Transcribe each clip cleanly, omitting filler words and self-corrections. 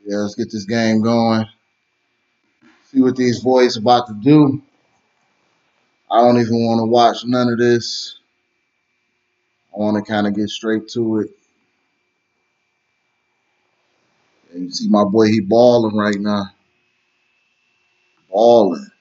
Yeah, let's get this game going. See what these boys about to do. I don't even want to watch none of this. I want to kind of get straight to it. And you see my boy, he balling right now. Balling.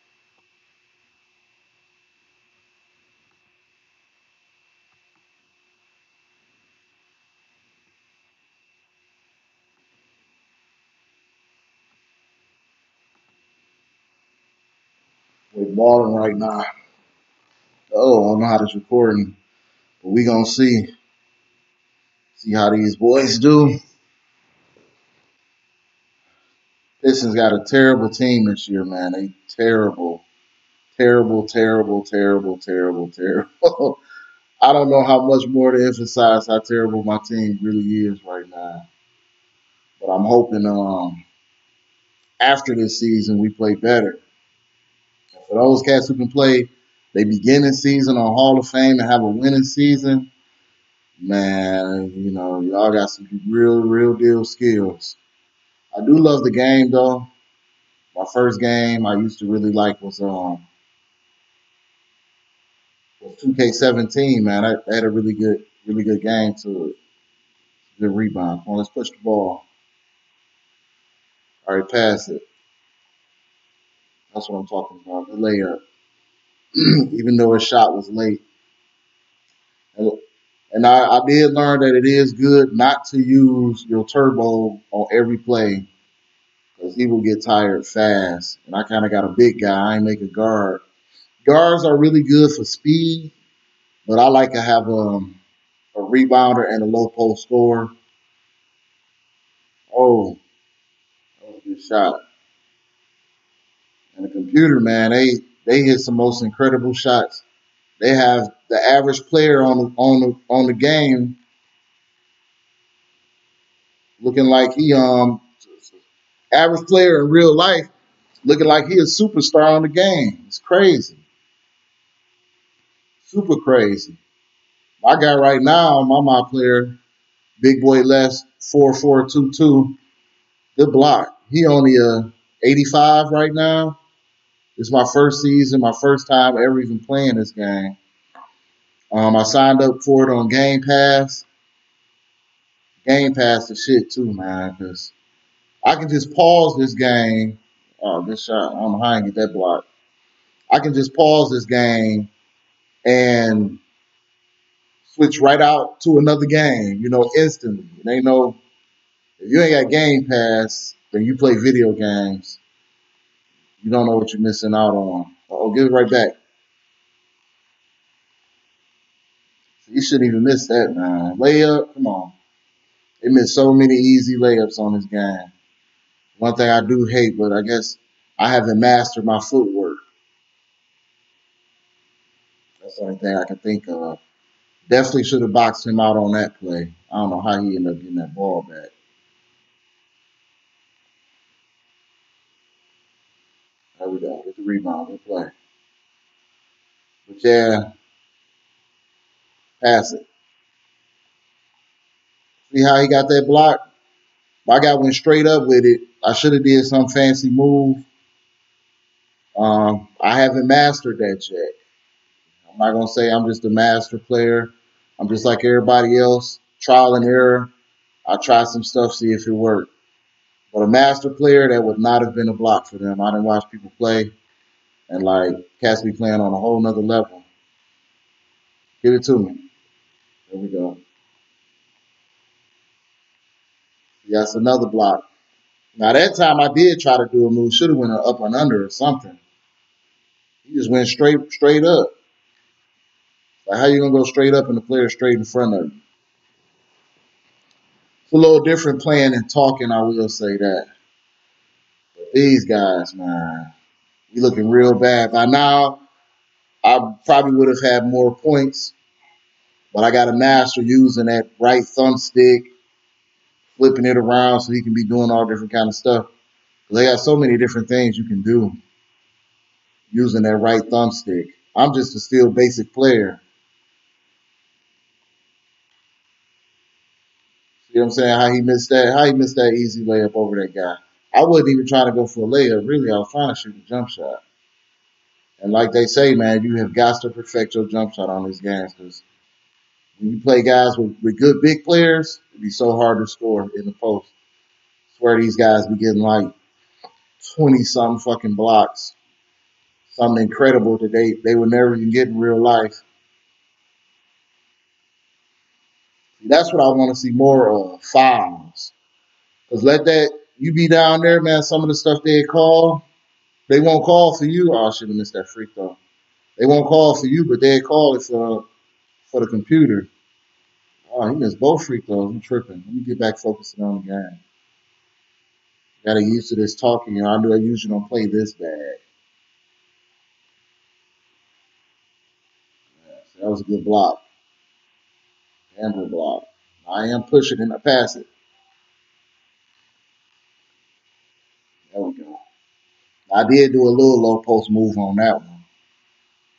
Boy, balling right now. Oh, I don't know how this recording, but we gonna see. See how these boys do. Pistons got a terrible team this year, man. They terrible. Terrible, terrible, terrible, terrible, terrible. I don't know how much more to emphasize how terrible my team really is right now. But I'm hoping after this season we play better. For those cats who can play, they begin the season on Hall of Fame and have a winning season, man, y'all got some real deal skills. I do love the game though. My first game I used to really like was 2K17, man. I had a really good game to it. Good rebound. Come on, let's push the ball. All right, pass it. That's what I'm talking about. The layup. Even though his shot was late. And I did learn that it is good not to use your turbo on every play because he will get tired fast. And I kind of got a big guy. I ain't make a guard. Guards are really good for speed, but I like to have a rebounder and a low post scorer. Oh, that was a good shot. And the computer, man, they hit some most incredible shots. They have the average player on the game looking like he average player in real life looking like he a superstar on the game. It's crazy, super crazy. My guy right now, my player, big boy Les 4422, good block. He only 85 right now. It's my first season, my first time ever even playing this game. I signed up for it on Game Pass. Game Pass the shit too, man, because I can just pause this game. Oh, good shot. I don't know how I can get that block. I can just pause this game and switch right out to another game, instantly. They know if you ain't got Game Pass, then you play video games. You don't know what you're missing out on. Oh, give it right back. You shouldn't even miss that, man. Layup, come on. They missed so many easy layups on this game. One thing I do hate, but I guess I haven't mastered my footwork. That's the only thing I can think of. Definitely should have boxed him out on that play. I don't know how he ended up getting that ball back. There we go. Get the rebound. Good play. But yeah, pass it. See how he got that block? My guy went straight up with it. I should have did some fancy move. I haven't mastered that yet. I'm not gonna say I'm just a master player. I'm just like everybody else, trial and error. I try some stuff, see if it worked. But a master player, that would not have been a block for them. I didn't watch people play, and like cats be playing on a whole nother level. Give it to me. There we go. Yes, another block. Now that time I did try to do a move. Should have went up and under or something. He just went straight up. Like how you gonna go straight up and the player straight in front of you? It's a little different playing and talking. I will say that. But these guys, man, we looking real bad. By now, I probably would have had more points, but I got to master using that right thumbstick, flipping it around so he can be doing all different kind of stuff. They got so many different things you can do using that right thumbstick. I'm just a still basic player. You know what I'm saying? How he missed that easy layup over that guy. I wasn't even trying to go for a layup. Really, I was trying to shoot a jump shot. And like they say, man, you have got to perfect your jump shot on these games because when you play guys with good big players, it'd be so hard to score in the post. I swear these guys be getting like 20 something fucking blocks. Something incredible that they would never even get in real life. That's what I want to see more of, fouls. Because let that, you be down there, man, some of the stuff they call, they won't call for you. Oh, I should have missed that free throw. They won't call for you, but they call it for the computer. Oh, he missed both free throws. I'm tripping. Let me get back focusing on the game. Got to get used to this talking. I know I usually don't play this bad. Yeah, so that was a good block. Amber block. I am pushing and I pass it. There we go. I did do a little low post move on that one.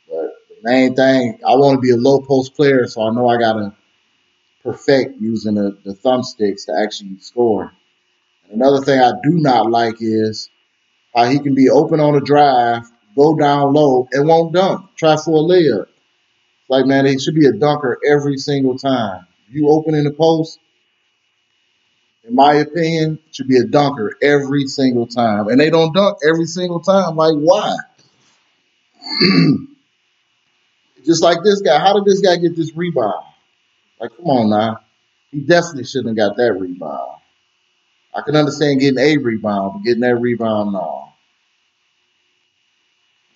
But the main thing, I want to be a low post player, so I know I got to perfect using the thumbsticks to actually score. And another thing I do not like is how he can be open on a drive, go down low, and won't dunk. Try for a layup. It's like, man, he should be a dunker every single time. You open in the post, in my opinion, should be a dunker every single time. And they don't dunk every single time. Like, why? Just like this guy. How did this guy get this rebound? Like, come on now. He definitely shouldn't have got that rebound. I can understand getting a rebound, but getting that rebound, no.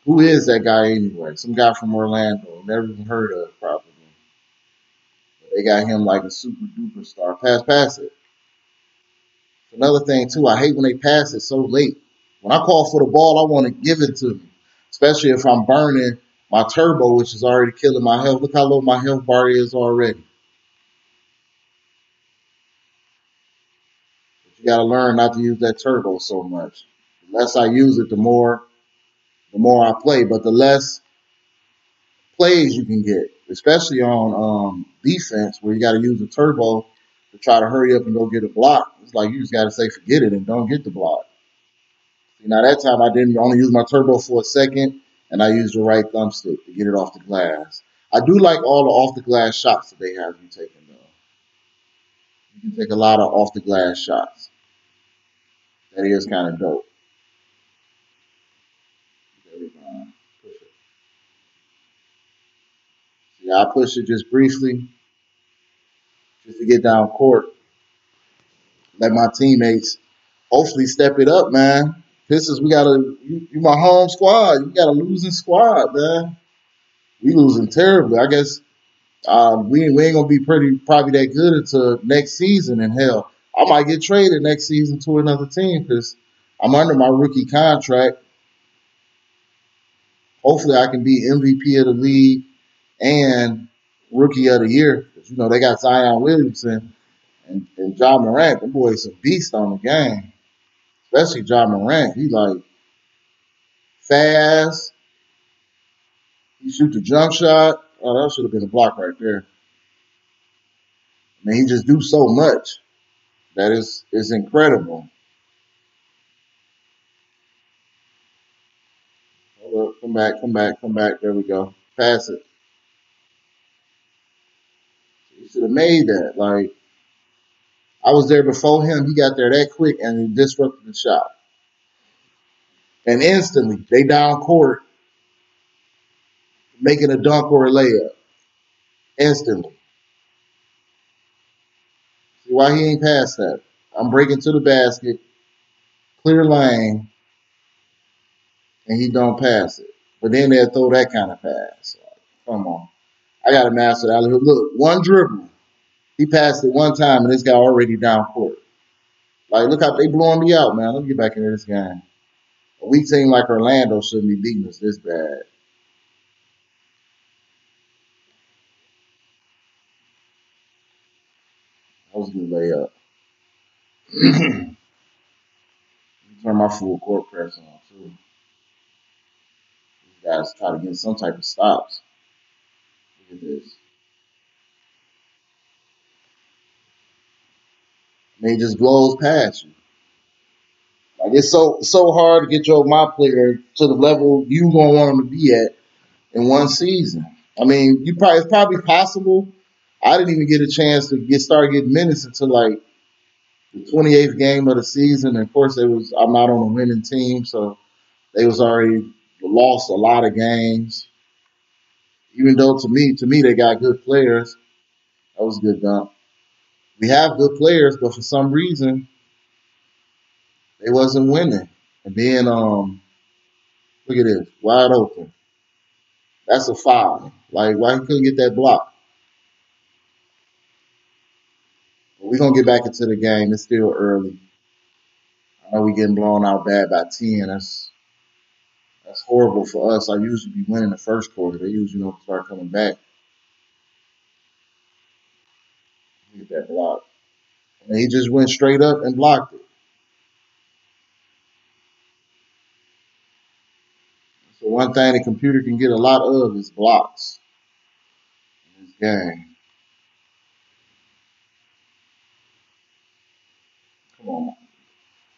Who is that guy anyway? Some guy from Orlando. Never even heard of, probably. But they got him like a super duper star. Pass it. Another thing, too, I hate when they pass it so late. When I call for the ball, I want to give it to me, especially if I'm burning my turbo, which is already killing my health. Look how low my health bar is already. But you got to learn not to use that turbo so much. The less I use it, the more I play. But the less plays you can get, especially on defense, where you got to use the turbo to try to hurry up and go get a block. It's like you just got to say forget it and don't get the block. See, now that time I didn't only use my turbo for a second, and I used the right thumbstick to get it off the glass. I do like all the off the glass shots that they have you taking though. You can take a lot of off the glass shots. That is kind of dope. Push it. See, I push it just briefly, just to get down court. Let my teammates hopefully step it up, man. Pistons, we gotta. You my home squad. You got a losing squad, man. We losing terribly. I guess we ain't gonna be probably that good until next season. And hell, I might get traded next season to another team because I'm under my rookie contract. Hopefully, I can be MVP of the league and rookie of the year. Because they got Zion Williamson and John Morant. The boy's a beast on the game, especially John Morant. He like fast. He shoot the jump shot. Oh, that should have been a block right there. I mean, he just do so much that is incredible. Hold up, come back, come back, come back. There we go. Pass it. He should have made that. Like, I was there before him. He got there that quick and he disrupted the shot. And instantly, they down court, making a dunk or a layup. Instantly. See why he ain't passed that? I'm breaking to the basket, clear lane, and he don't pass it. But then they'll throw that kind of pass. Come on. I got to master that. Look, one dribble. He passed it one time, and this guy already down court. Like, look how they blowing me out, man. Let me get back into this game. A weak team like Orlando shouldn't be beating us this bad. That was a good layup. Turn my full court press on, too. These guys try to get some type of stops. Look at this. And he just blows past you. Like it's so hard to get my player to the level you gonna want him to be at in one season. I mean, it's probably possible. I didn't even get a chance to start getting minutes until like the 28th game of the season. And of course, I'm not on a winning team, so they was already lost a lot of games. Even though to me they got good players. That was good, Dump. We have good players, but for some reason they wasn't winning. And then look at this, wide open. That's a foul. Like why he couldn't get that block? But we're gonna get back into the game. It's still early. I know we getting blown out bad by 10. That's horrible for us. I usually be winning the first quarter. They usually don't start coming back. Get that block. And he just went straight up and blocked it. So one thing the computer can get a lot of is blocks in this game. Come on.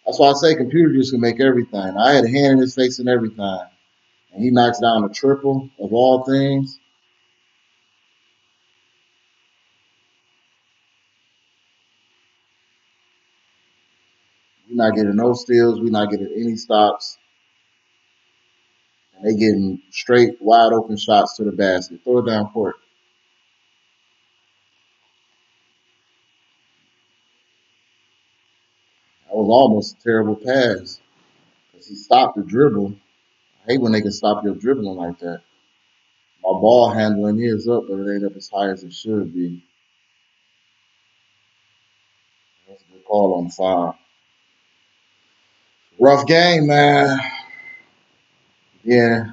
That's why I say computer just can make everything. I had a hand in his face and everything. And he knocks down a triple of all things. We're not getting no steals. We're not getting any stops. And they getting straight, wide open shots to the basket. Throw it down court. That was almost a terrible pass. Because he stopped the dribble. I hate when they can stop your dribbling like that. My ball handling is up, but it ain't up as high as it should be. That's a good call on foul. Rough game, man. Yeah,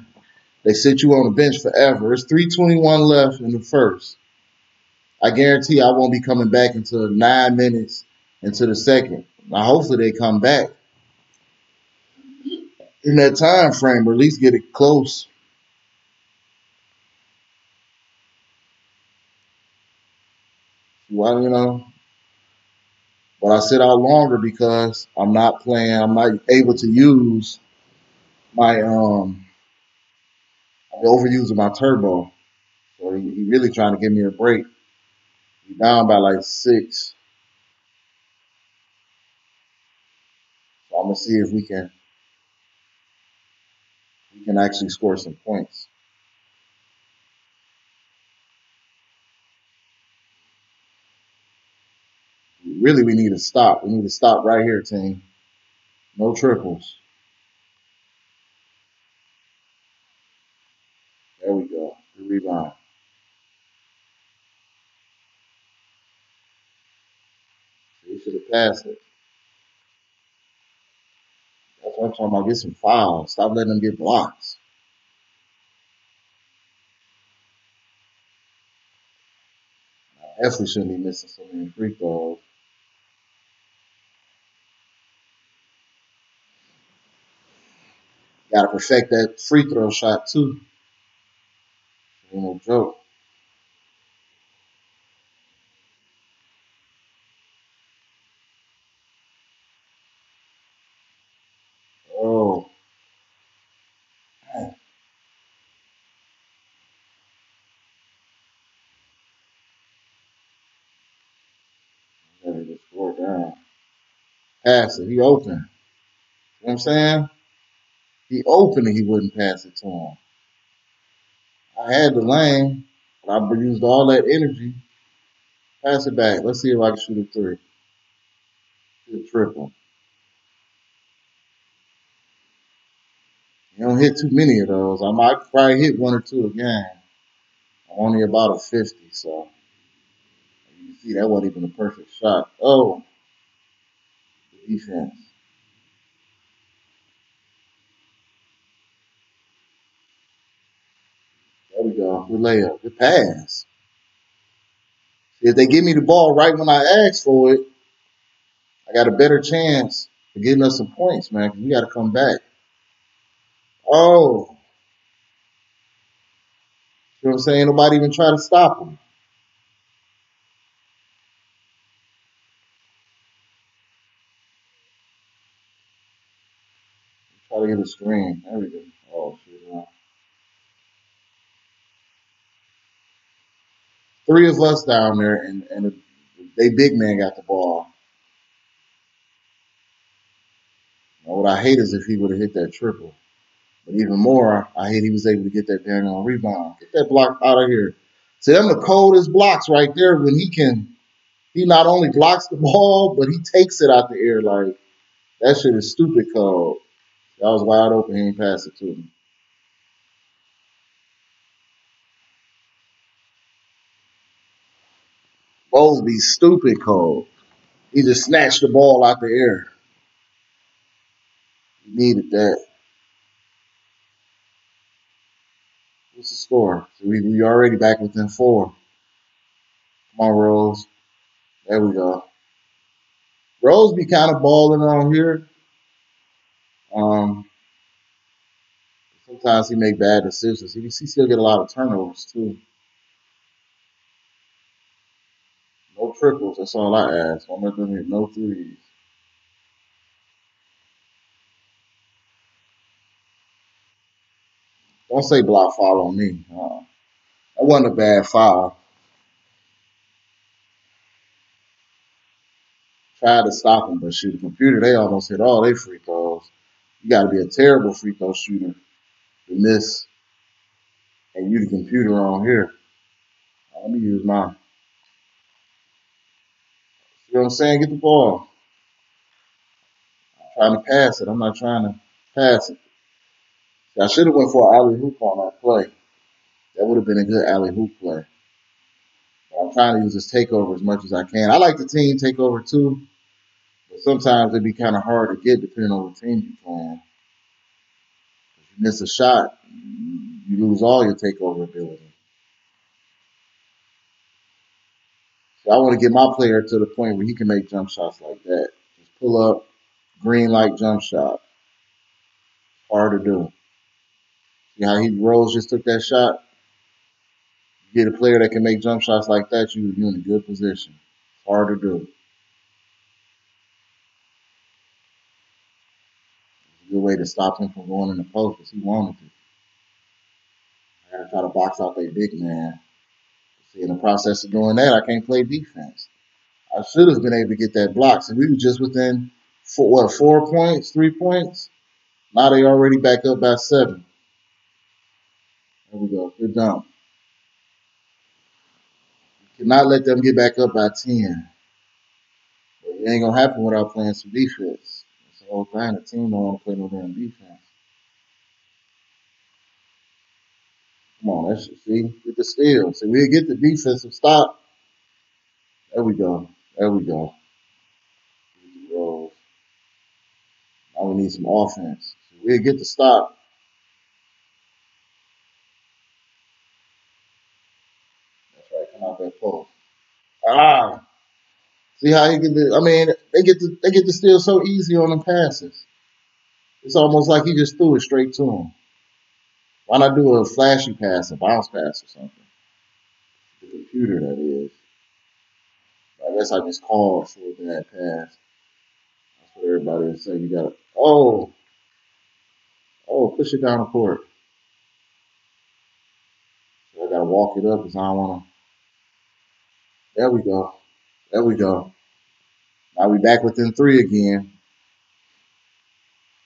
they sit you on the bench forever. It's 3:21 left in the first. I guarantee I won't be coming back until 9 minutes into the second. Now, hopefully they come back in that time frame, or at least get it close. Well, but I sit out longer because I'm not playing. I'm not able to use my I'm overusing my turbo. So he really trying to give me a break. He's down by like 6. So I'm gonna see if we can actually score some points. Really, we need to stop. We need to stop right here, team. No triples. There we go. Good rebound. They should have passed it. That's what I'm talking about. Get some fouls. Stop letting them get blocks. I definitely shouldn't be missing so many free throws. Got to perfect that free throw shot too. Ain't no joke. Oh, man. Gotta just score down. Pass it. He open. You know what I'm saying? He open and he wouldn't pass it to him. I had the lane, but I used all that energy. Pass it back. Let's see if I can shoot a three. Shoot a triple. You don't hit too many of those. I might probably hit 1 or 2 a game. I'm only about a 50, so you can see that wasn't even a perfect shot. Oh, the defense. There we go. Good layup. Good pass. If they give me the ball right when I ask for it, I got a better chance of getting us some points, man. 'Cause we got to come back. Oh, you know what I'm saying? Nobody even try to stop him. Try to get a screen. There we go. Oh, shit. Three of us down there, and they big man got the ball. Now, what I hate is if he would have hit that triple. But even more, I hate he was able to get that dang on rebound. Get that block out of here. See, them the coldest blocks right there when he not only blocks the ball, but he takes it out the air. Like, that shit is stupid cold. That was wide open. He ain't pass it to him. Bowles be stupid cold. He just snatched the ball out the air. He needed that. What's the score? So we already back within four. Come on, Rose. There we go. Rose be kind of balling on here. Um, Sometimes he make bad decisions. He still get a lot of turnovers too. No triples. That's all I ask. Don't let them hit no threes. Don't say block foul on me. That wasn't a bad foul. Tried to stop him, but shoot, the computer, they almost hit all their free throws. You got to be a terrible free throw shooter to miss, and you the computer on here. Let me use mine. You know what I'm saying? Get the ball. I'm trying to pass it. I'm not trying to pass it. See, I should have went for an alley hoop on that play. That would have been a good alley hoop play. But I'm trying to use this takeover as much as I can. I like the team takeover too, but sometimes it'd be kind of hard to get depending on the team you're playing. If you miss a shot, you lose all your takeover ability. So I want to get my player to the point where he can make jump shots like that. Just pull up, green light jump shot. Hard to do. See how he Rose just took that shot? You get a player that can make jump shots like that, you're in a good position. Hard to do. It's a good way to stop him from going in the post because he wanted to. I gotta try to box out their big man. See, in the process of doing that, I can't play defense. I should have been able to get that block. So we were just within 4 points, 3 points. Now they already back up by 7. There we go. Good jump. Cannot let them get back up by 10. But it ain't gonna happen without playing some defense. That's the whole thing. The team don't want to play no damn defense. Come on, that's see, get the steal. See, we'll get the defensive stop. There we go. There we go. Now we need some offense. So we'll get the stop. That's right. Come out that post. Ah, see how he get the? I mean, they get the steal so easy on them passes. It's almost like he just threw it straight to him. Why not do a flashy pass, a bounce pass or something? The computer, that is. I guess I just called for a bad pass. That's what everybody would say. You gotta, push it down the court. So I gotta walk it up because I don't wanna. There we go. There we go. Now we back within 3 again.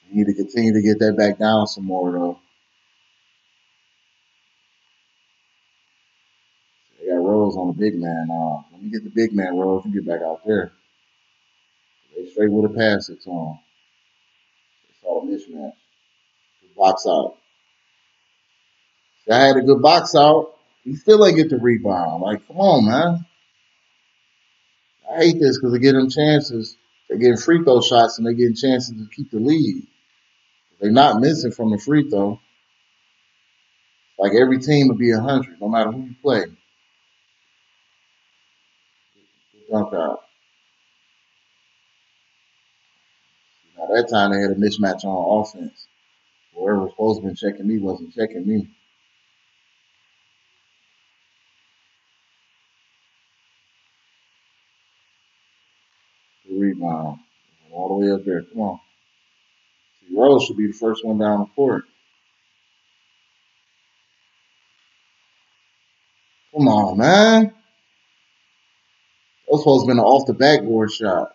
We need to continue to get that back down some more though. They got Rose on the big man now. Let me get the big man Rose and get back out there. They straight would have passed it to him. They saw a mismatch. Good box out. I had a good box out. He still ain't get the rebound. Like, come on, man. I hate this because they get them chances. They're getting free throw shots and they're getting chances to keep the lead. They're not missing from the free throw. Like every team would be 100, no matter who you play. Good dunk out. Now that time they had a mismatch on offense. Whoever was supposed to be checking me wasn't checking me. The rebound. All the way up there. Come on. Rose should be the first one down the court. Come on, man. That was supposed to be an off the backboard shot.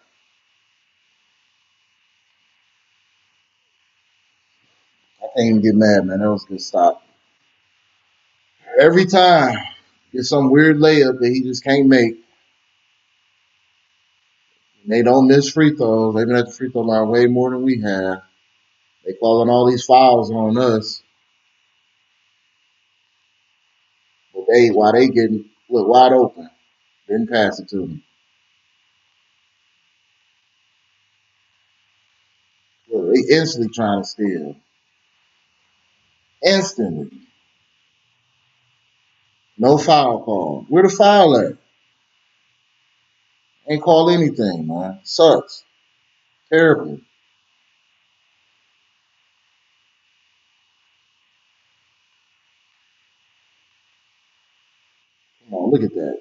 I can't even get mad, man. That was a good stop. Every time, get some weird layup that he just can't make. And they don't miss free throws. They've been at the free throw line way more than we have. They calling all these fouls on us. But while they getting wide open, didn't pass it to me. Look, they instantly trying to steal. Instantly. No foul call. Where the foul at? Ain't call anything, man. Sucks. Terrible. Come on, look at that.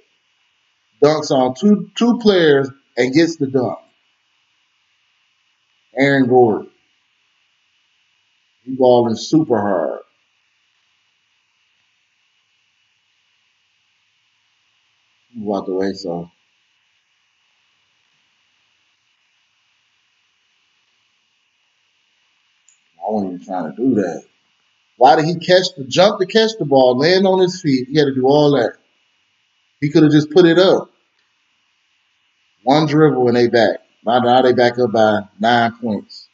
Dunks on two players and gets the dunk. Aaron Gordon. He balling super hard. Move out the way, so I wasn't even trying to do that. Why did he jump to catch the ball, land on his feet? He had to do all that. He could have just put it up. One dribble and they back. Now they back up by 9 points.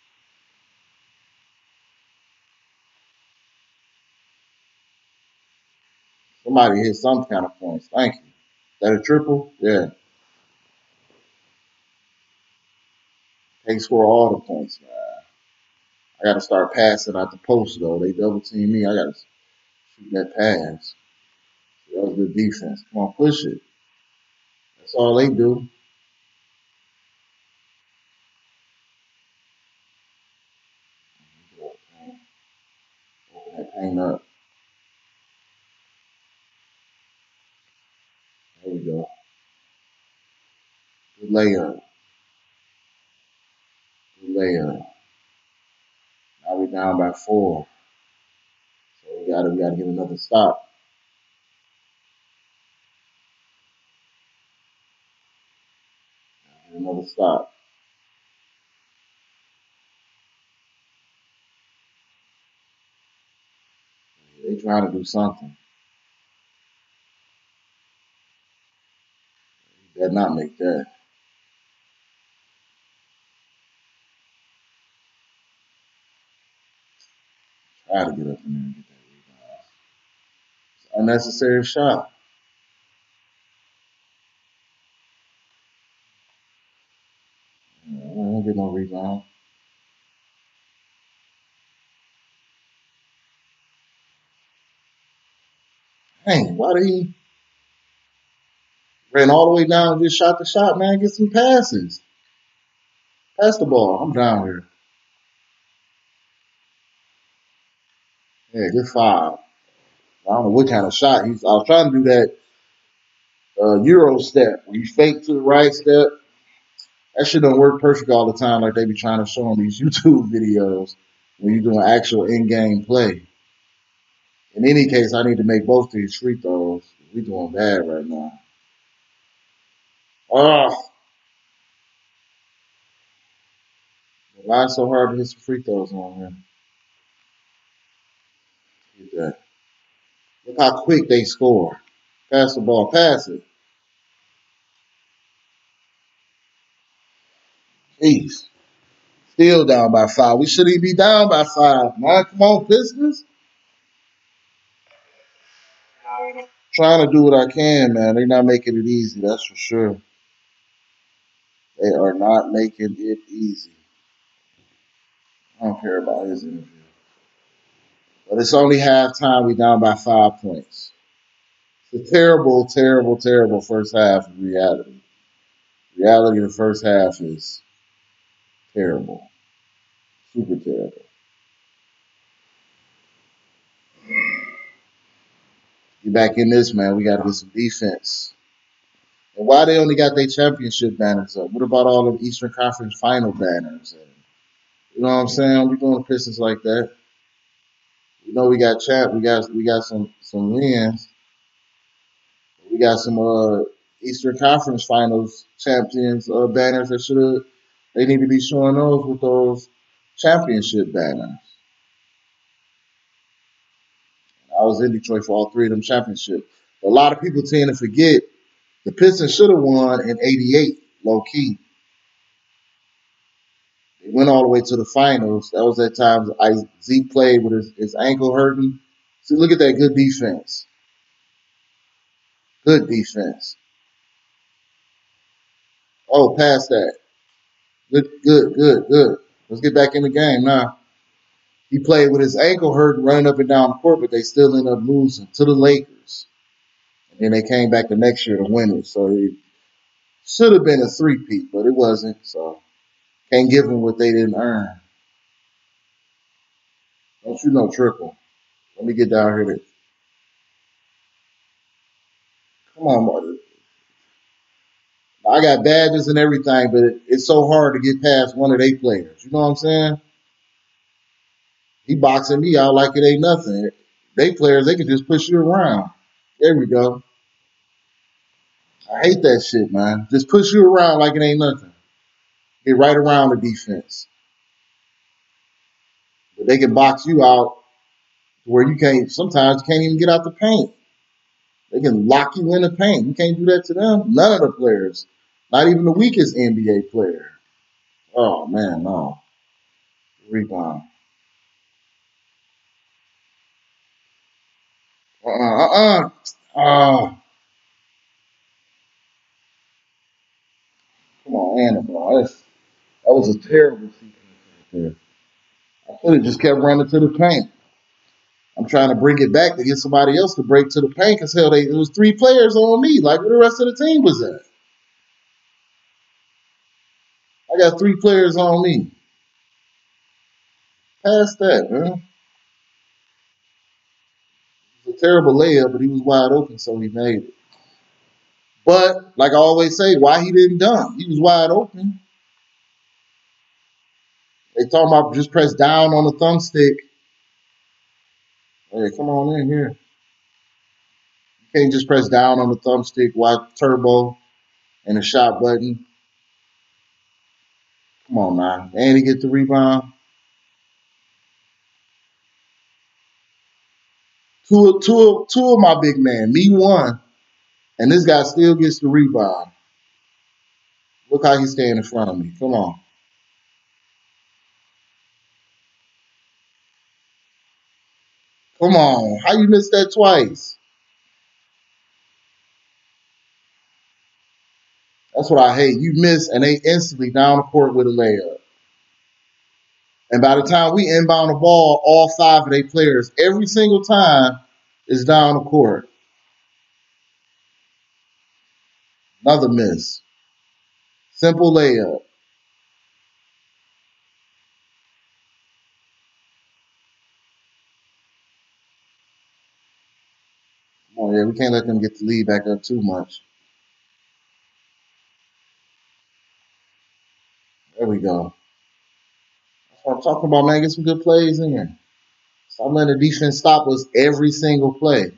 Somebody hit some kind of points. Thank you. That a triple? Yeah. They score all the points, man. I got to start passing out the post, though. They double team me. I got to shoot that pass. That was good defense. Come on, push it. That's all they do. Open that paint up. There we go. Good layup. Good layup. Now we down by 4. So we gotta get another stop. Get another stop. They trying to do something. You better not make that. Try to get up in there and get that rebound. It's an unnecessary shot. I don't get no rebound. Dang, why did he ran all the way down and just shot the shot, man? Get some passes. Pass the ball. I'm down here. Yeah, good foul. I don't know what kind of shot he's. I was trying to do that Euro step where you fake to the right step. That shit don't work perfect all the time like they be trying to show on these YouTube videos when you're doing actual in-game play. In any case, I need to make both these free throws. We doing bad right now. Oh, why so hard to hit some free throws on here? Get that. Look how quick they score. Pass the ball, pass it. Jeez. Still down by 5. We shouldn't even be down by 5, man. Come on, Pistons. Trying to do what I can, man. They're not making it easy, that's for sure. They are not making it easy. I don't care about his interview. But it's only halftime. We down by 5 points. It's a terrible, terrible, terrible first half of reality. Reality of the first half is terrible. Super terrible. Get back in this, man. We got to get some defense. And why they only got their championship banners up? What about all of Eastern Conference final banners? And You know what I'm saying? We doing the Pistons like that. We know we got we got some wins. We got some Eastern Conference Finals champions banners that should have. They need to be showing those with those championship banners. I was in Detroit for all three of them championships. A lot of people tend to forget the Pistons should have won in '88, low key. They went all the way to the finals. That was that time Zeke played with his ankle hurting. See, look at that good defense. Good defense. Oh, past that. Good, good, good, good. Let's get back in the game now. He played with his ankle hurt running up and down the court, but they still ended up losing to the Lakers. And then they came back the next year to win it. So it should have been a three-peat, but it wasn't. So can't give them what they didn't earn. Don't you know triple? Let me get down here. Come on, mother. I got badges and everything, but it's so hard to get past one of their players. You know what I'm saying? He boxing me out like it ain't nothing. They players, they can just push you around. There we go. I hate that shit, man. Just push you around like it ain't nothing. Get right around the defense. But they can box you out where you can't, sometimes you can't even get out the paint. They can lock you in the paint. You can't do that to them. None of the players. Not even the weakest NBA player. Oh, man, no. Rebound. Oh, come on, Annabelle. That was a terrible sequence right there. I could have just kept running to the paint. I'm trying to bring it back to get somebody else to break to the paint because hell, it was three players on me. Like where the rest of the team was at. I got three players on me. Past that, man. It was a terrible layup, but he was wide open, so he made it. But like I always say, why he didn't dunk? He was wide open. They talking about just press down on the thumbstick. Hey, come on in here. You can't just press down on the thumbstick, watch turbo and the shot button. Come on now. And he get the rebound. Two of my big man. Me one. And this guy still gets the rebound. Look how he's staying in front of me. Come on. Come on. How you missed that twice? That's what I hate. You miss and they instantly down the court with a layup. And by the time we inbound the ball, all five of their players, every single time, is down the court. Another miss. Simple layup. Oh yeah, we can't let them get the lead back up too much. There we go. That's what I'm talking about, man. Get some good plays in here. Stop letting the defense stop us every single play.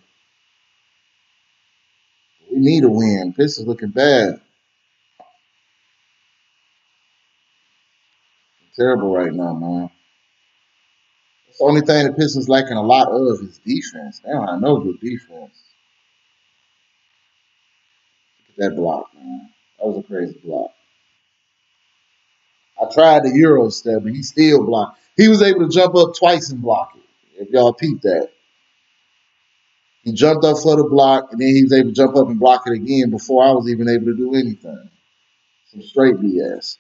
We need a win. Pistons looking bad. Terrible right now, man. That's the only thing the Pistons lacking a lot of is defense. They don't have no good defense. Look at that block, man. That was a crazy block. I tried the Euro step, but he still blocked. He was able to jump up twice and block it. If y'all peep that. He jumped up for the block, and then he was able to jump up and block it again before I was even able to do anything. Some straight BS.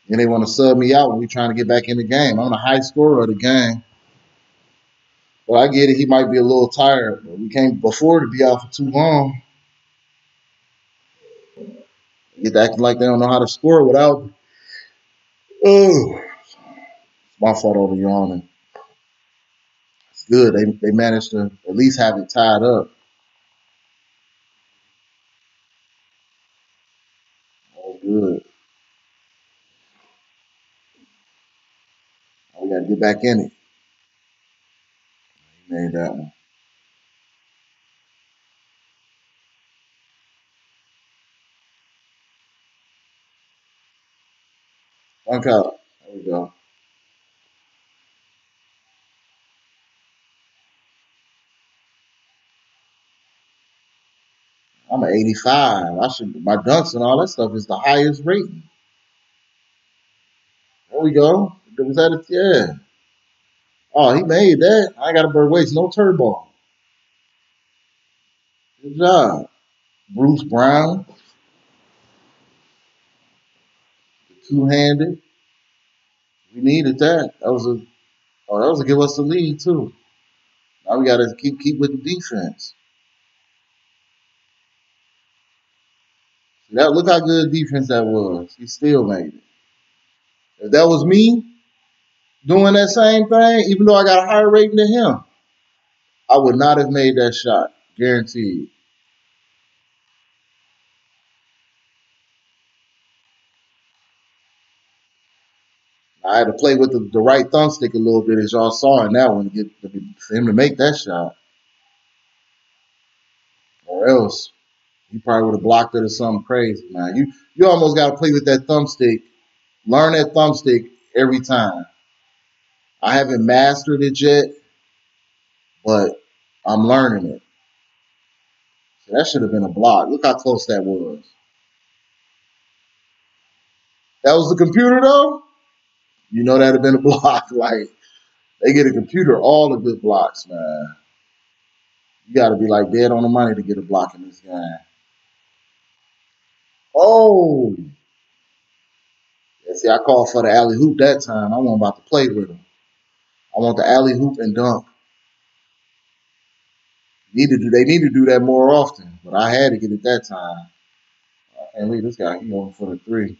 And they want to sub me out when we trying to get back in the game. I'm the high scorer of the game. Well, I get it. He might be a little tired, but we can't afford to be out for too long. Get acting like they don't know how to score without. Oh, it's my fault over yawning. It's good. They managed to at least have it tied up. Oh, good. get back in it. He made that one. Dunk out. There we go. I'm an 85. I should my dunks and all that stuff is the highest rating. There we go. Was that it? Yeah. Oh, he made that. I ain't got to bird waste. No turbo. Good job. Bruce Brown, two-handed. We needed that. That was a give us the lead too. Now we got to keep with the defense. That look how good defense that was. He still made it. If that was me doing that same thing, even though I got a higher rating than him, I would not have made that shot. Guaranteed. I had to play with the right thumbstick a little bit, as y'all saw in that one, for him to make that shot. Or else he probably would have blocked it or something crazy, man. You almost got to play with that thumbstick. Learn that thumbstick every time. I haven't mastered it yet, but I'm learning it. So that should have been a block. Look how close that was. That was the computer, though? You know that would have been a block. Like, they get a computer all the good blocks, man. You got to be like dead on the money to get a block in this game. Oh! Yeah, see, I called for the alley hoop that time. I wasn't about to play with him. I want the alley hoop and dunk. They need to do that more often, but I had to get it that time. I can't leave this guy. He going for the three.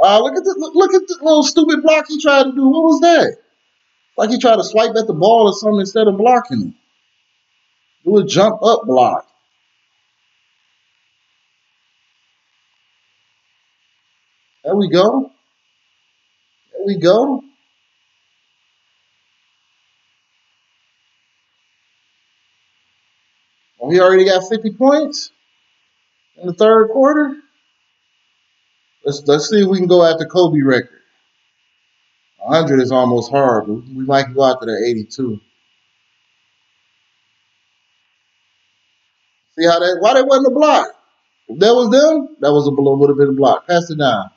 Look at the little stupid block he tried to do. What was that? Like he tried to swipe at the ball or something instead of blocking it. Do a jump up block. There we go. There we go. Well, he already got 50 points in the third quarter. Let's see if we can go after Kobe record. 100 is almost hard, but we might go after that 82. See how that? Why that wasn't a block? If that was them, that was would have been a block. Pass it down.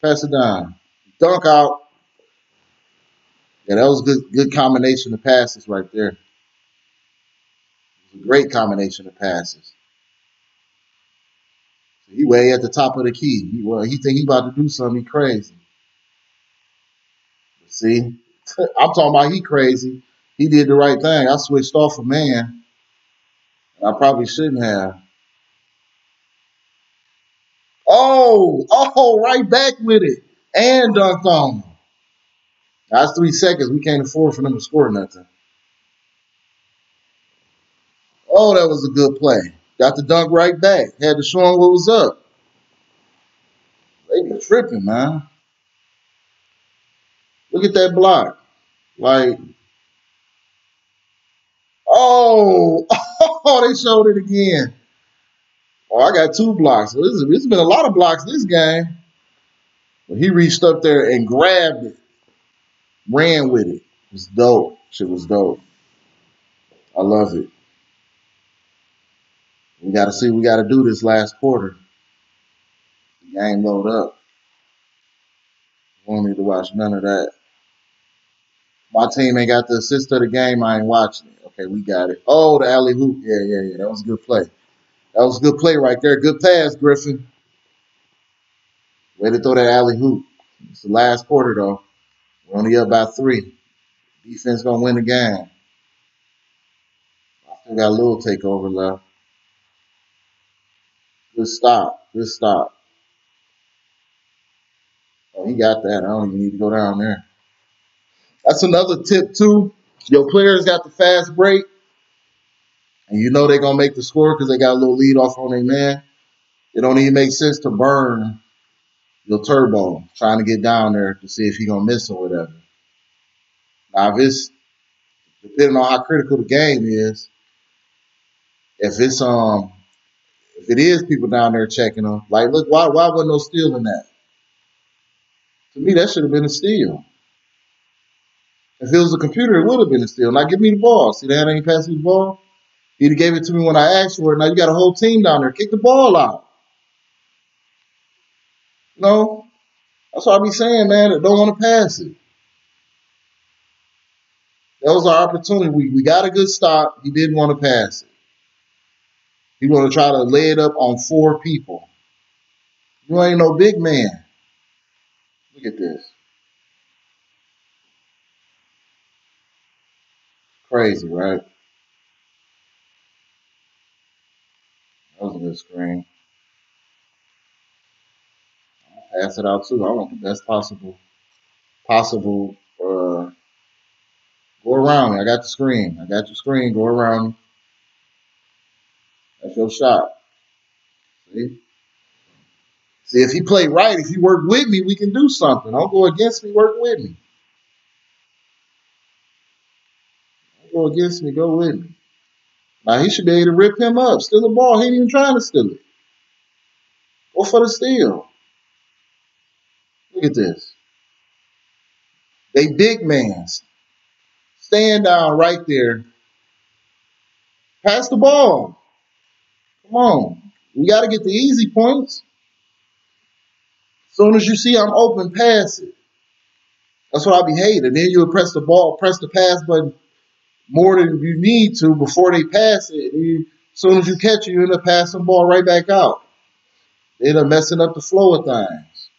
Pass it down. Dunk out. Yeah, that was good combination of passes right there. It was a great combination of passes. He way at the top of the key. He think he about to do something crazy. See, I'm talking about he crazy. He did the right thing. I switched off a man. I probably shouldn't have. Oh, right back with it. And dunked on him. That's 3 seconds. We can't afford for them to score nothing. Oh, that was a good play. Got the dunk right back. Had to show him what was up. They be tripping, man. Look at that block. Like, oh, they showed it again. Oh, I got 2 blocks. So this has been a lot of blocks this game. But he reached up there and grabbed it. Ran with it. It was dope. Shit was dope. I love it. We got to see what we got to do this last quarter. The game load up. We don't need to watch none of that. My team ain't got the assist of the game. I ain't watching it. Okay, we got it. Oh, the alley hoop. Yeah. That was a good play. That was a good play right there. Good pass, Griffin. Way to throw that alley hoop. It's the last quarter, though. We're only up by 3. Defense going to win the game. I still got a little takeover left. Good stop. Good stop. Oh, he got that. I don't even need to go down there. That's another tip, too. Your players got the fast break. And you know they're going to make the score because they got a little lead off on their man. It don't even make sense to burn Your turbo, trying to get down there to see if he gonna miss or whatever. Now, if it's depending on how critical the game is, if it is people down there checking them, like, look, why wasn't no steal in that? To me, that should have been a steal. If it was a computer, it would have been a steal. Now, give me the ball. See that? I ain't passing the ball. He'd have gave it to me when I asked for it. Now you got a whole team down there. Kick the ball out. No, that's what I be saying, man. I don't want to pass it. That was our opportunity. We got a good stop. He didn't want to pass it. He want to try to lay it up on 4 people. You ain't no big man. Look at this. Crazy, right? That was a good screen. I'll pass it out too. I want the best possible go around me. I got the screen. I got your screen. Go around me. That's your shot. See? See, if he played right, if he worked with me, we can do something. Don't go against me, work with me. Don't go against me, go with me. Now he should be able to rip him up. Steal the ball. He ain't even trying to steal it. Go for the steal. Look at this. They big mans. Stand down right there. Pass the ball. Come on. We got to get the easy points. As soon as you see I'm open, pass it. That's what I be hating. And then you'll press the ball, press the pass button more than you need to before they pass it. As soon as you catch it, you end up passing the ball right back out. They end up messing up the flow of things.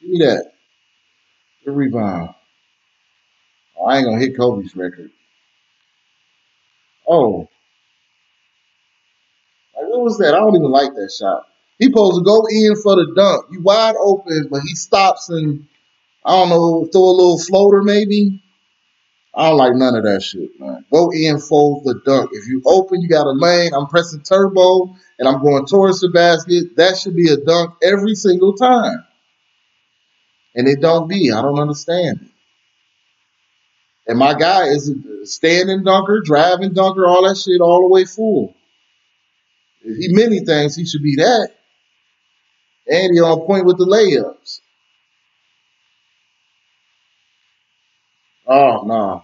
Give me that. Good rebound. Oh, I ain't going to hit Kobe's record. Oh. Like, what was that? I don't even like that shot. He supposed to go in for the dunk. You wide open, but he stops and, I don't know, throw a little floater maybe. I don't like none of that shit, man. Go in for the dunk. If you open, you got a lane. I'm pressing turbo, and I'm going towards the basket. That should be a dunk every single time. And it don't be. I don't understand it. And my guy is a standing dunker, driving dunker, all that shit all the way full. If he many things, he should be that. And he on point with the layups. Oh, no.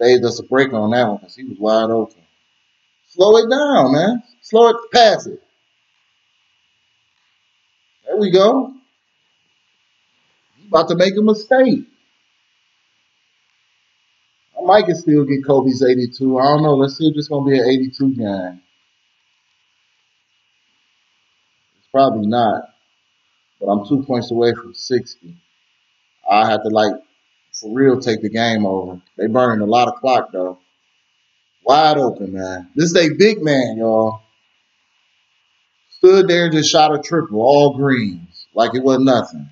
Saved us a break on that one because he was wide open. Slow it down, man. Slow it, pass it. There we go. He's about to make a mistake. I might can still get Kobe's 82. I don't know. Let's see if it's going to be an 82 game. It's probably not. But I'm 2 points away from 60. I have to, like, for real, take the game over. They burning a lot of clock, though. Wide open, man. This is a big man, y'all. Stood there and just shot a triple, all greens, like it wasn't nothing.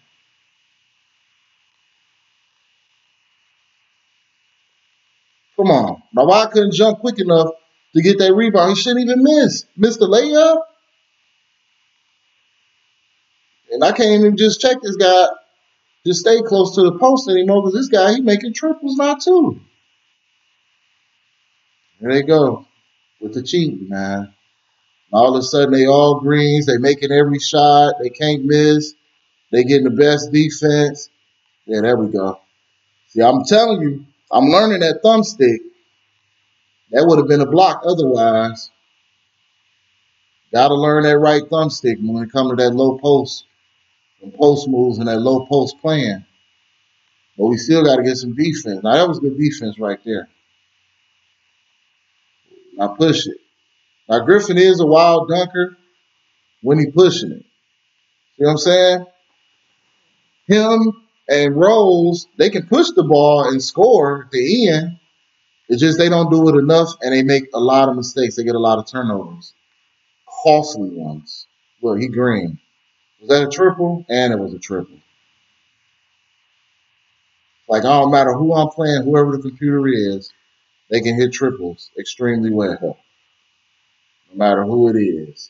Come on. Now, why I couldn't jump quick enough to get that rebound? He shouldn't even miss. Missed the layup. And I can't even just check this guy. Just stay close to the post anymore because this guy, he making triples now, too. There they go with the cheating, man. All of a sudden, they all greens. They making every shot. They can't miss. They getting the best defense. Yeah, there we go. See, I'm telling you, I'm learning that thumbstick. That would have been a block otherwise. Got to learn that right thumbstick when it comes to that low post and post moves and that low post playing. But we still got to get some defense. Now, that was good defense right there. Now, push it. Now, Griffin is a wild dunker when he pushing it. See what I'm saying? Him and Rose, they can push the ball and score at the end. It's just they don't do it enough, and they make a lot of mistakes. They get a lot of turnovers. Costly ones. Look, he green. Was that a triple? And it was a triple. Like, I don't matter who I'm playing, whoever the computer is. They can hit triples extremely well, no matter who it is.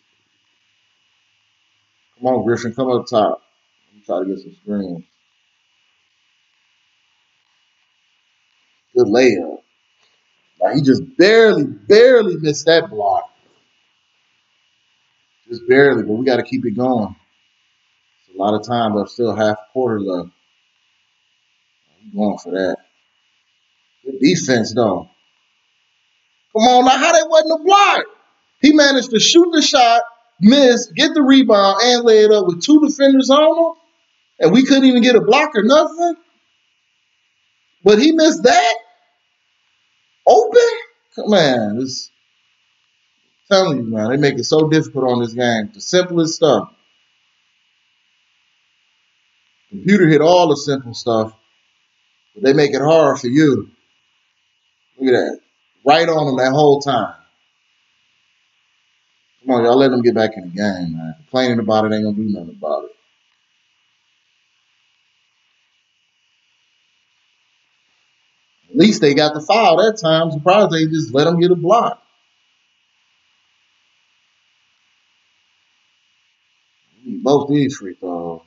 Come on, Griffin, come up top. I'm trying to get some screens. Good layup. Like he just barely missed that block. Just barely, but we got to keep it going. It's a lot of time left, still half quarter left. I'm going for that. Good defense, though. Come on now, how that wasn't a block? He managed to shoot the shot, miss, get the rebound, and lay it up with two defenders on him, and we couldn't even get a block or nothing. But he missed that? Open? Come on, this telling you, man, they make it so difficult on this game. The simplest stuff. Computer hit all the simple stuff, but they make it hard for you. Look at that. Right on them that whole time. Come on, y'all let them get back in the game, man. Complaining about it ain't gonna do nothing about it. At least they got the foul that time. I'm surprised they just let them get a block. We need both these free throws.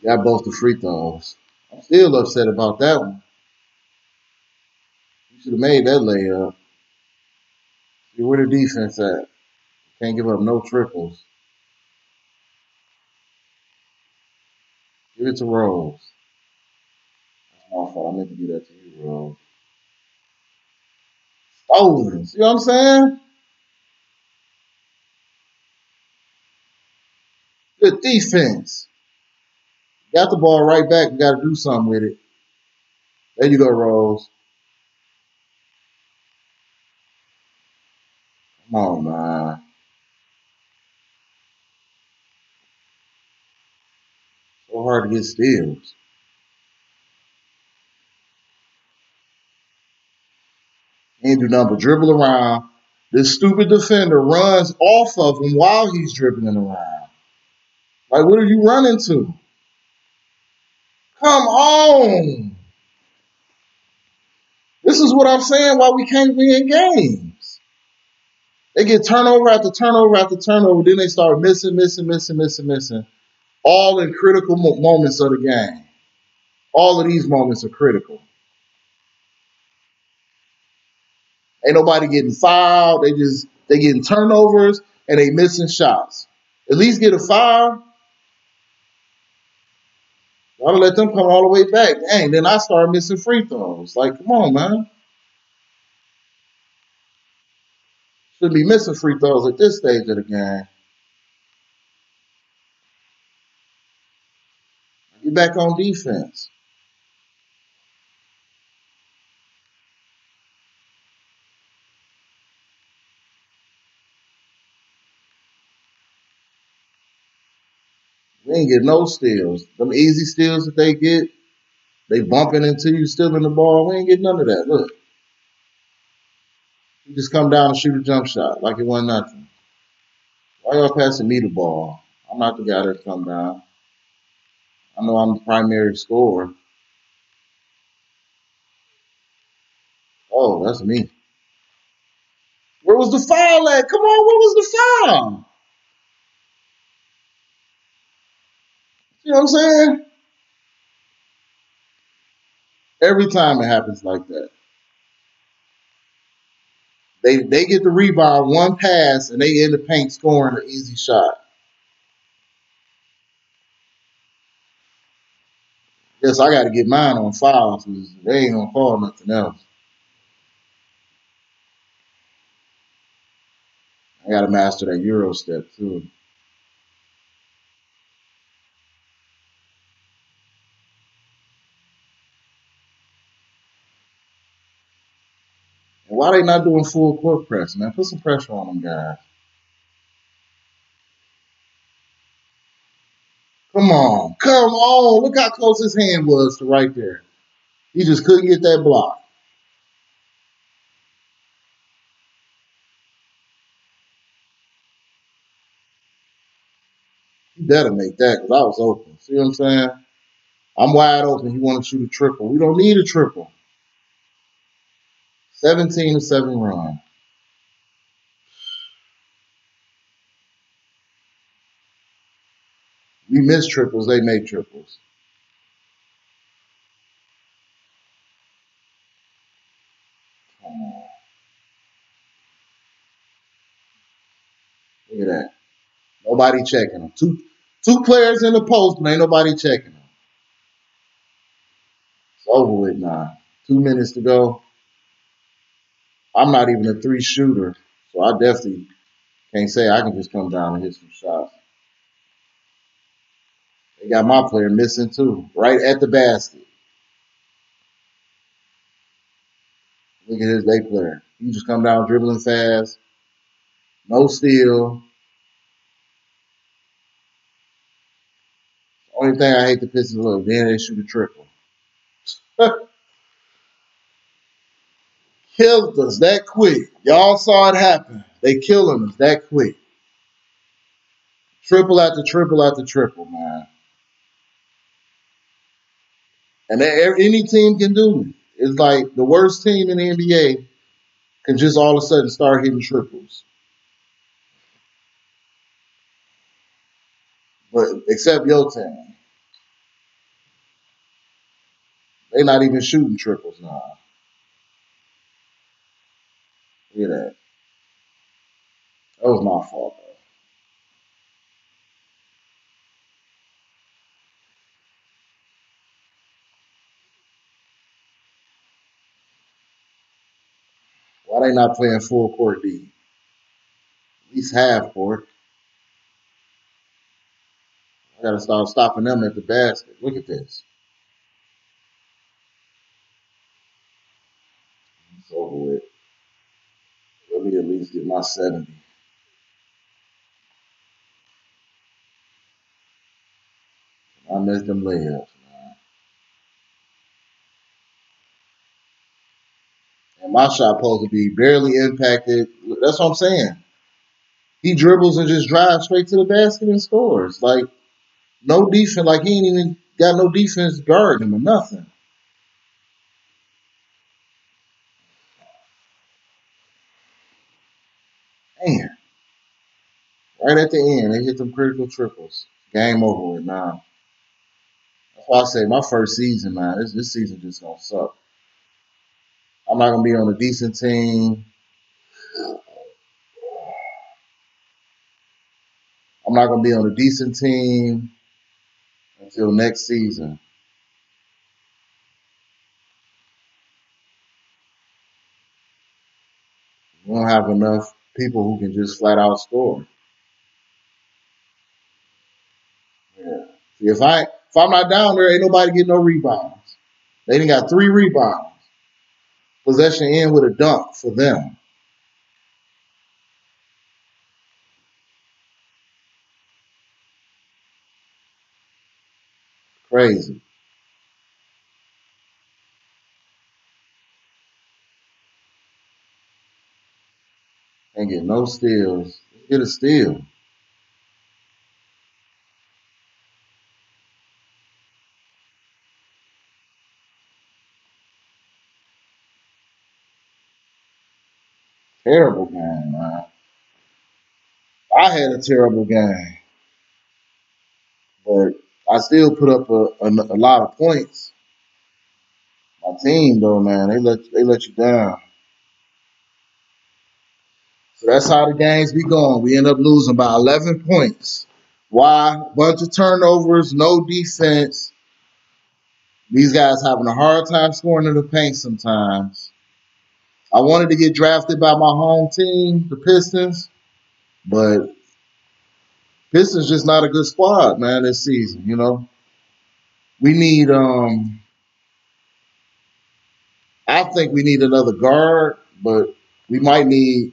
Got both the free throws. I'm still upset about that one. You should have made that layup. See where the defense at. Can't give up no triples. Give it to Rose. That's my fault. I meant to do that to you, Rose. Stolen. See what I'm saying? Good defense. Got the ball right back. We got to do something with it. There you go, Rose. Come on, man. So hard to get steals. He ain't do nothing but dribble around. This stupid defender runs off of him while he's dribbling around. Like, what are you running to? Come on. This is what I'm saying why we can't win games. They get turnover after turnover after turnover. Then they start missing. All in critical moments of the game. All of these moments are critical. Ain't nobody getting fouled. They getting turnovers and they missing shots. At least get a foul. I'll let them come all the way back. Dang, then I start missing free throws. Like, come on, man. Should be missing free throws at this stage of the game. Get back on defense. We ain't get no steals. Them easy steals that they get, they bumping into you, stealing the ball. We ain't get none of that. Look. You just come down and shoot a jump shot like it wasn't nothing. Why y'all passing me the ball? I'm not the guy that come down. I know I'm the primary scorer. Oh, that's me. Where was the foul at? Come on, where was the foul? You know what I'm saying? Every time it happens like that. They get the rebound, one pass, and they in the paint scoring an easy shot. Yes, I got to get mine on fouls because they ain't gonna call nothing else. I got to master that Euro step too. And why they not doing full court press, man? Put some pressure on them guys. Come on, come on! Look how close his hand was to right there. He just couldn't get that block. He better make that because I was open. See what I'm saying? I'm wide open. He want to shoot a triple. We don't need a triple. 17-7 run. We miss triples. They make triples. Come on. Look at that. Nobody checking them. Two players in the post, but ain't nobody checking them. It's over with now. 2 minutes to go. I'm not even a 3 shooter, so I definitely can't say I can just come down and hit some shots. They got my player missing too, right at the basket. Look at his day player. He just come down dribbling fast. No steal. Only thing I hate the Pistons of, then they shoot a triple. Killed us that quick. Y'all saw it happen. They killing us that quick. Triple after triple after triple, man. And any team can do it. It's like the worst team in the NBA can just all of a sudden start hitting triples. But except your team. They're not even shooting triples now. Look at that. That was my fault, though. Why they not playing full court D? At least half court. I gotta start stopping them at the basket. Look at this. It's over with. Let me at least get my 70. I missed them layups, man. And my shot supposed to be barely impacted. That's what I'm saying. He dribbles and just drives straight to the basket and scores. Like, no defense. Like, he ain't even got no defense guarding him or nothing. Man. Right at the end, they hit them critical triples. Game over with now. That's why I say my first season, man. This season just gonna suck. I'm not gonna be on a decent team. I'm not gonna be on a decent team until next season. We don't have enough people who can just flat out score. Yeah. See, if I'm not down there, ain't nobody getting no rebounds. They done got 3 rebounds. Possession in with a dunk for them. Crazy. Ain't get no steals. Get a steal. Terrible game, man. I had a terrible game, but I still put up a lot of points. My team, though, man, they let you down. So that's how the games be going. We end up losing by 11 points. Why? Bunch of turnovers, no defense. These guys having a hard time scoring in the paint sometimes. I wanted to get drafted by my home team, the Pistons, but Pistons just not a good squad, man, this season, you know. We need I think we need another guard, but we might need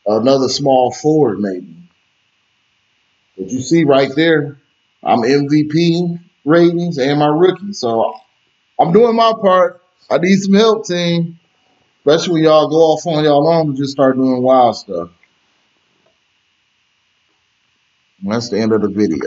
another small forward maybe. But you see right there, I'm MVP ratings and my rookie. So I'm doing my part. I need some help, team. Especially when y'all go off on y'all own and just start doing wild stuff. And that's the end of the video.